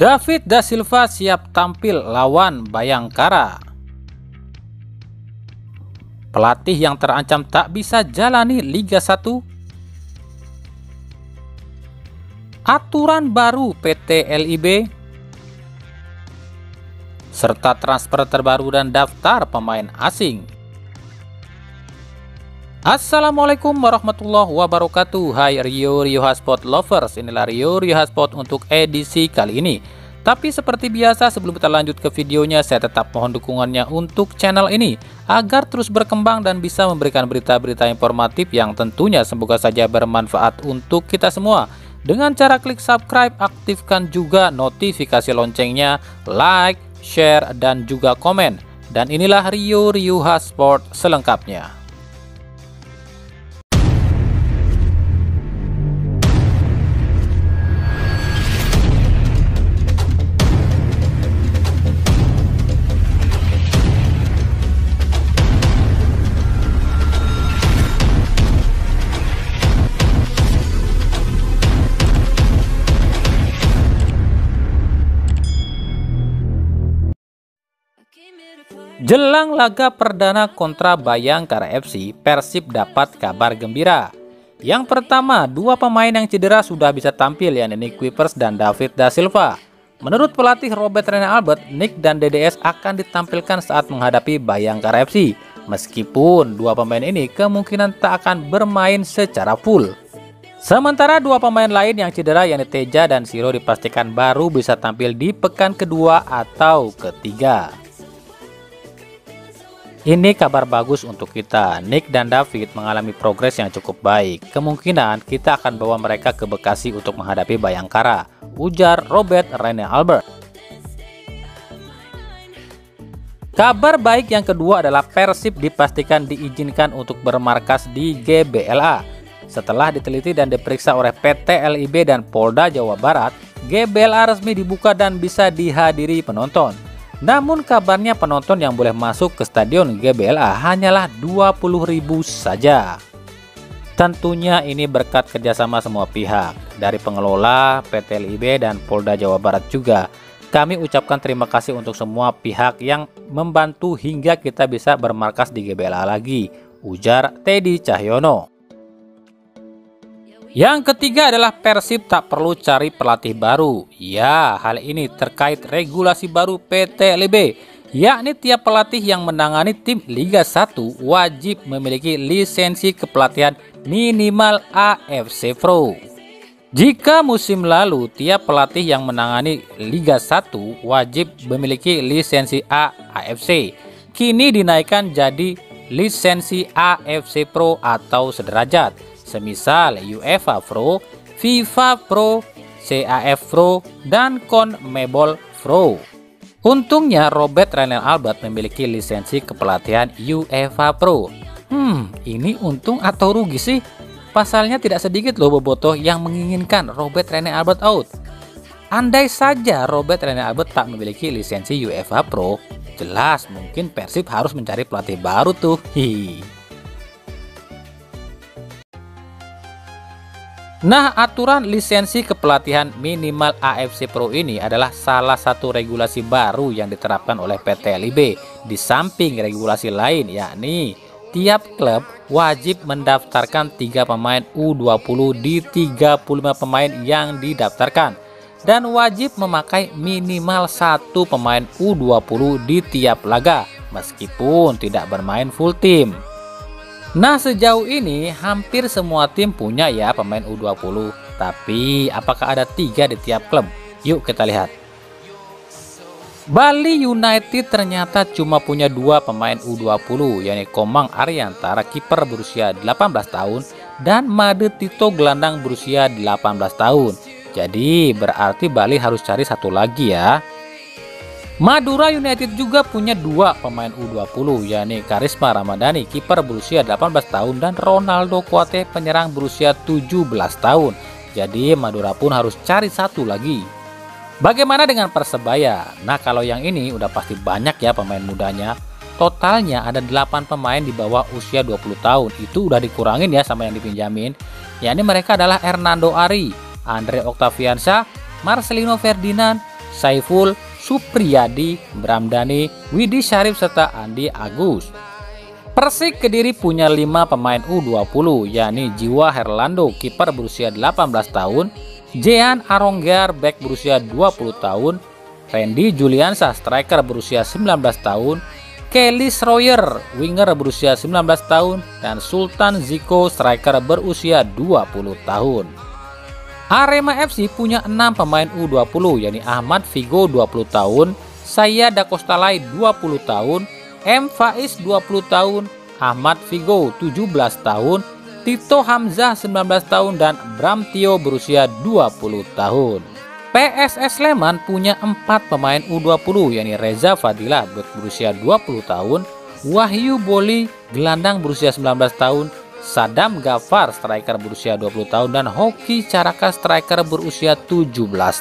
David da Silva siap tampil lawan Bayangkara. Pelatih yang terancam tak bisa jalani Liga 1. Aturan baru PT LIB. Serta transfer terbaru dan daftar pemain asing. Assalamualaikum warahmatullahi wabarakatuh. Hai Rio Hotspot lovers, inilah Rio Hotspot untuk edisi kali ini. Tapi seperti biasa, sebelum kita lanjut ke videonya, saya tetap mohon dukungannya untuk channel ini agar terus berkembang dan bisa memberikan berita-berita informatif yang tentunya semoga saja bermanfaat untuk kita semua. Dengan cara klik subscribe, aktifkan juga notifikasi loncengnya, like, share, dan juga komen. Dan inilah Rio Hotspot selengkapnya. Jelang laga perdana kontra Bayangkara FC, Persib dapat kabar gembira. Yang pertama, dua pemain yang cedera sudah bisa tampil, yakni Nick Kuipers dan David da Silva. Menurut pelatih Robert Rene Albert, Nick dan DDS akan ditampilkan saat menghadapi Bayangkara FC. Meskipun dua pemain ini kemungkinan tak akan bermain secara full. Sementara dua pemain lain yang cedera, yakni Teja dan Siro, dipastikan baru bisa tampil di pekan kedua atau ketiga. Ini kabar bagus untuk kita. Nick dan David mengalami progres yang cukup baik. Kemungkinan kita akan bawa mereka ke Bekasi untuk menghadapi Bayangkara, ujar Robert Rene Albert. Kabar baik yang kedua adalah Persib dipastikan diizinkan untuk bermarkas di GBLA. Setelah diteliti dan diperiksa oleh PT LIB dan Polda Jawa Barat, GBLA resmi dibuka dan bisa dihadiri penonton. Namun kabarnya penonton yang boleh masuk ke stadion GBLA hanyalah 20.000 saja. Tentunya ini berkat kerjasama semua pihak, dari pengelola, PT LIB, dan Polda Jawa Barat juga. Kami ucapkan terima kasih untuk semua pihak yang membantu hingga kita bisa bermarkas di GBLA lagi, ujar Teddy Cahyono. Yang ketiga adalah Persib tak perlu cari pelatih baru. Ya, hal ini terkait regulasi baru PT LIB, yakni tiap pelatih yang menangani tim Liga 1 wajib memiliki lisensi kepelatihan minimal AFC Pro. Jika musim lalu tiap pelatih yang menangani Liga 1 wajib memiliki lisensi A AFC, kini dinaikkan jadi lisensi AFC Pro atau sederajat. Semisal UEFA Pro, FIFA Pro, CAF Pro, dan CONMEBOL Pro. Untungnya Robert Rene Albert memiliki lisensi kepelatihan UEFA Pro. Ini untung atau rugi sih? Pasalnya tidak sedikit loh bobotoh yang menginginkan Robert Rene Albert out. Andai saja Robert Rene Albert tak memiliki lisensi UEFA Pro, jelas mungkin Persib harus mencari pelatih baru tuh. Nah, aturan lisensi kepelatihan minimal AFC Pro ini adalah salah satu regulasi baru yang diterapkan oleh PT LIB. Di samping regulasi lain, yakni tiap klub wajib mendaftarkan 3 pemain U20 di 35 pemain yang didaftarkan. Dan wajib memakai minimal 1 pemain U20 di tiap laga, meskipun tidak bermain full tim. Nah, sejauh ini hampir semua tim punya ya pemain U20. Tapi apakah ada 3 di tiap klub? Yuk kita lihat. Bali United ternyata cuma punya 2 pemain U20, yakni Komang Ariantara kiper berusia 18 tahun dan Made Tito gelandang berusia 18 tahun. Jadi berarti Bali harus cari satu lagi ya. Madura United juga punya 2 pemain U20, yakni Karisma Ramadhani kiper berusia 18 tahun dan Ronaldo Kuate penyerang berusia 17 tahun. Jadi Madura pun harus cari satu lagi. Bagaimana dengan Persebaya? Nah, kalau yang ini udah pasti banyak ya pemain mudanya. Totalnya ada 8 pemain di bawah usia 20 tahun. Itu udah dikurangin ya sama yang dipinjamin. Yakni mereka adalah Hernando Ari, Andre Octaviansyah, Marcelino Ferdinand, Saiful, Supriyadi, Bramdhani, Widi Syarif, serta Andi Agus. Persik Kediri punya 5 pemain U20, yakni Jiwa Herlando, kiper berusia 18 tahun, Jean Aronggar, bek berusia 20 tahun, Randy Juliansyah, striker berusia 19 tahun, Kelly Schroyer, winger berusia 19 tahun, dan Sultan Ziko, striker berusia 20 tahun. Arema FC punya 6 pemain U20, yakni Ahmad Figo 20 tahun, Saya Dakostalai 20 tahun, M. Faiz 20 tahun, Ahmad Figo 17 tahun, Tito Hamzah 19 tahun, dan Bramtio berusia 20 tahun. PSS Sleman punya 4 pemain U20, yakni Reza Fadilah berusia 20 tahun, Wahyu Boli gelandang berusia 19 tahun, Sadam Gafar striker berusia 20 tahun, dan Hoki Caraka striker berusia 17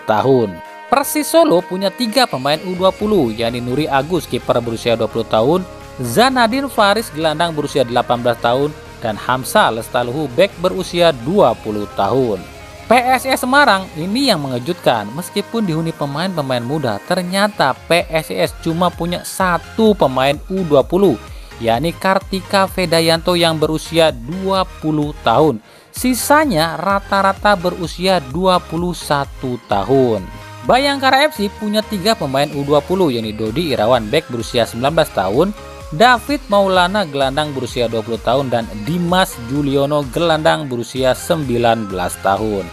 tahun. Persis Solo punya 3 pemain U20, yakni Nuri Agus kiper berusia 20 tahun, Zanadin Faris gelandang berusia 18 tahun, dan Hamzah Lestaluhu bek berusia 20 tahun. PSIS Semarang ini yang mengejutkan, meskipun dihuni pemain-pemain muda, ternyata PSIS cuma punya 1 pemain U20, yakni Kartika Vedayanto yang berusia 20 tahun. Sisanya rata-rata berusia 21 tahun. Bayangkara FC punya 3 pemain U20, yakni Dodi Irawan bek berusia 19 tahun, David Maulana gelandang berusia 20 tahun, dan Dimas Juliono gelandang berusia 19 tahun.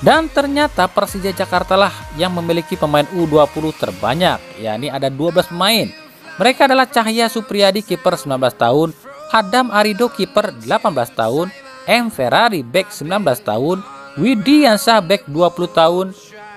Dan ternyata Persija Jakarta lah yang memiliki pemain U20 terbanyak, yakni ada 12 pemain. Mereka adalah Cahya Supriyadi kiper 19 tahun, Adam Arido kiper 18 tahun, M. Ferrari bek 19 tahun, Widiansyah bek 20 tahun,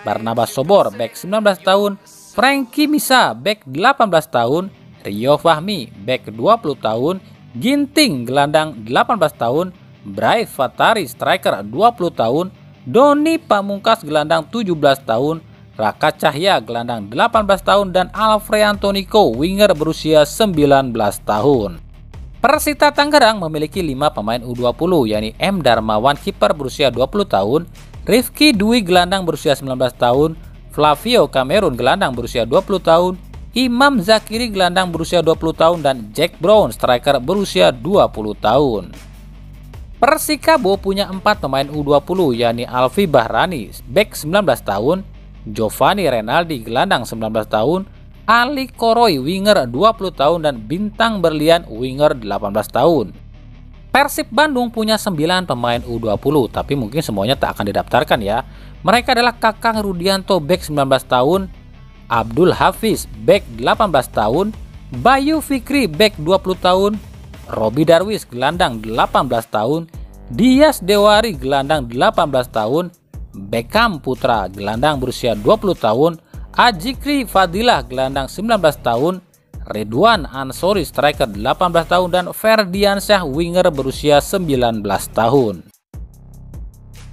Barnabas Sobor bek 19 tahun, Frankie Misa bek 18 tahun, Rio Fahmi bek 20 tahun, Ginting gelandang 18 tahun, Bright Fatari striker 20 tahun, Doni Pamungkas gelandang 17 tahun, Raka Cahya gelandang 18 tahun, dan Alfreyanto Niko winger berusia 19 tahun. Persita Tangerang memiliki 5 pemain U20, yakni M. Darmawan kiper berusia 20 tahun, Rifki Dwi gelandang berusia 19 tahun, Flavio Cameron gelandang berusia 20 tahun, Imam Zakiri gelandang berusia 20 tahun, dan Jack Brown striker berusia 20 tahun. Persikabo punya 4 pemain U20, yakni Alfi Bahrani bek 19 tahun, Giovanni Renaldi gelandang 19 tahun, Ali Koroy winger 20 tahun, dan Bintang Berlian winger 18 tahun. Persib Bandung punya 9 pemain U20, tapi mungkin semuanya tak akan didaftarkan ya. Mereka adalah Kakang Rudianto bek 19 tahun, Abdul Hafiz bek 18 tahun, Bayu Fikri bek 20 tahun, Robi Darwis gelandang 18 tahun, Dias Dewari gelandang 18 tahun, Beckham Putra gelandang berusia 20 tahun, Ajikri Fadilah gelandang 19 tahun, Ridwan Ansori striker 18 tahun, dan Ferdiansyah winger berusia 19 tahun.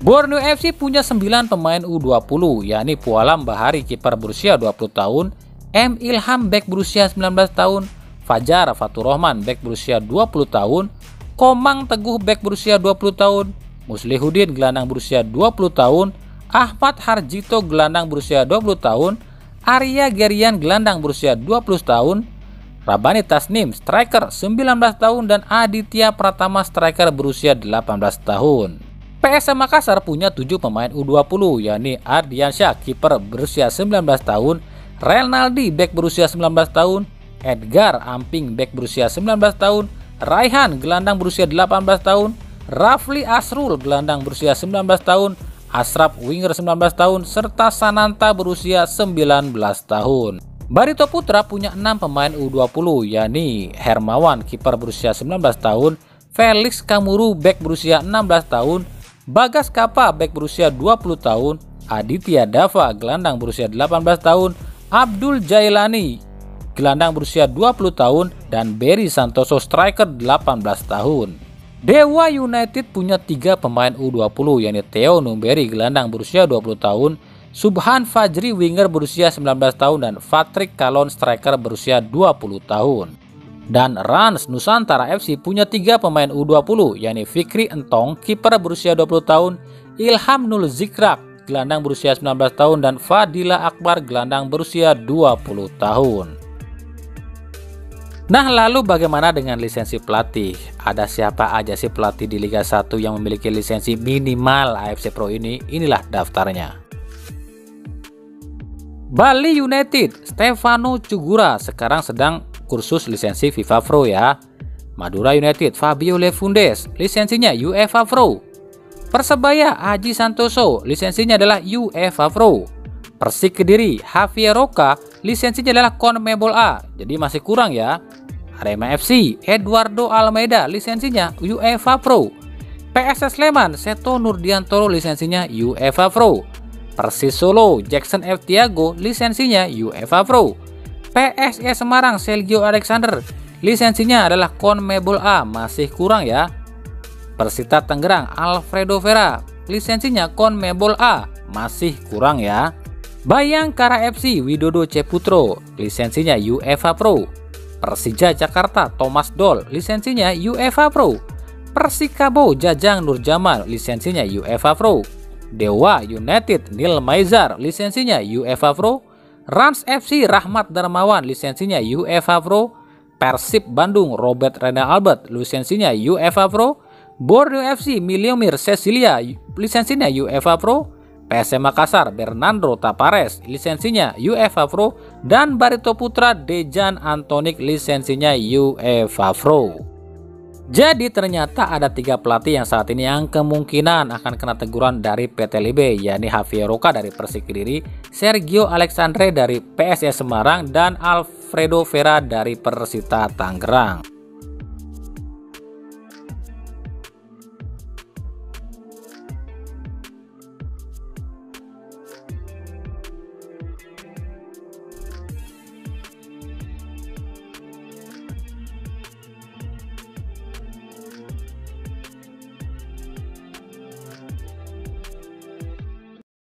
Borneo FC punya 9 pemain U20, yakni Pualam Bahari kiper berusia 20 tahun, M. Ilham bek berusia 19 tahun, Fajar Faturrahman bek berusia 20 tahun, Komang Teguh bek berusia 20 tahun, Muslihudin gelandang berusia 20 tahun, Ahmad Harjito gelandang berusia 20 tahun, Arya Gerian gelandang berusia 20 tahun, Rabani Tasnim striker 19 tahun, dan Aditya Pratama striker berusia 18 tahun. PSM Makassar punya 7 pemain U20, yakni Ardiansyah kiper berusia 19 tahun, Renaldi bek berusia 19 tahun, Edgar Amping bek berusia 19 tahun, Raihan gelandang berusia 18 tahun, Rafli Asrul gelandang berusia 19 tahun, Asraf winger 19 tahun, serta Sananta berusia 19 tahun. Barito Putra punya 6 pemain U20, yakni Hermawan kiper berusia 19 tahun, Felix Kamuru bek berusia 16 tahun, Bagas Kapa bek berusia 20 tahun, Aditya Dava gelandang berusia 18 tahun, Abdul Jailani gelandang berusia 20 tahun, dan Berry Santoso striker 18 tahun. Dewa United punya 3 pemain U20, yakni Theo Numberi gelandang berusia 20 tahun, Subhan Fajri winger berusia 19 tahun, dan Patrick Kalon striker berusia 20 tahun. Dan Rans Nusantara FC punya 3 pemain U20, yakni Fikri Entong kiper berusia 20 tahun, Ilham Nul Zikrak gelandang berusia 19 tahun, dan Fadila Akbar, gelandang berusia 20 tahun. Nah, lalu bagaimana dengan lisensi pelatih? Ada siapa aja sih pelatih di Liga 1 yang memiliki lisensi minimal AFC Pro ini? Inilah daftarnya. Bali United, Stefano Cugura, sekarang sedang kursus lisensi FIFA Pro ya. Madura United, Fabio Lefundes, lisensinya UEFA Pro. Persebaya, Aji Santoso, lisensinya adalah UEFA Pro. Persik Kediri, Javier Roca, lisensinya adalah CONMEBOL A, jadi masih kurang ya. Arema FC, Eduardo Almeida, lisensinya UEFA Pro. PSS Sleman, Seto Nurdiantoro, lisensinya UEFA Pro. Persis Solo, Jackson F. Tiago, lisensinya UEFA Pro. PSIS Semarang, Sergio Alexander, lisensinya adalah CONMEBOL A, masih kurang ya. Persita Tangerang, Alfredo Vera, lisensinya CONMEBOL A, masih kurang ya. Bayangkara FC, Widodo Ceputro, lisensinya UEFA Pro. Persija Jakarta, Thomas Doll, lisensinya UEFA Pro. Persikabo, Jajang Nurjamal, lisensinya UEFA Pro. Dewa United, Neil Maizar, lisensinya UEFA Pro. Rans FC, Rahmat Darmawan, lisensinya UEFA Pro. Persib Bandung, Robert Rene Albert, lisensinya UEFA Pro. Borneo FC, Miliomir Cecilia, lisensinya UEFA Pro. PSM Makassar, Bernardo Tapares, lisensinya UEFA Pro. Dan Barito Putra, Dejan Antonik, lisensinya UEFA Pro. Jadi ternyata ada 3 pelatih yang saat ini yang kemungkinan akan kena teguran dari PT LIB, yakni Javier Roca dari Persik Kediri, Sergio Alexandre dari PSIS Semarang, dan Alfredo Vera dari Persita Tangerang.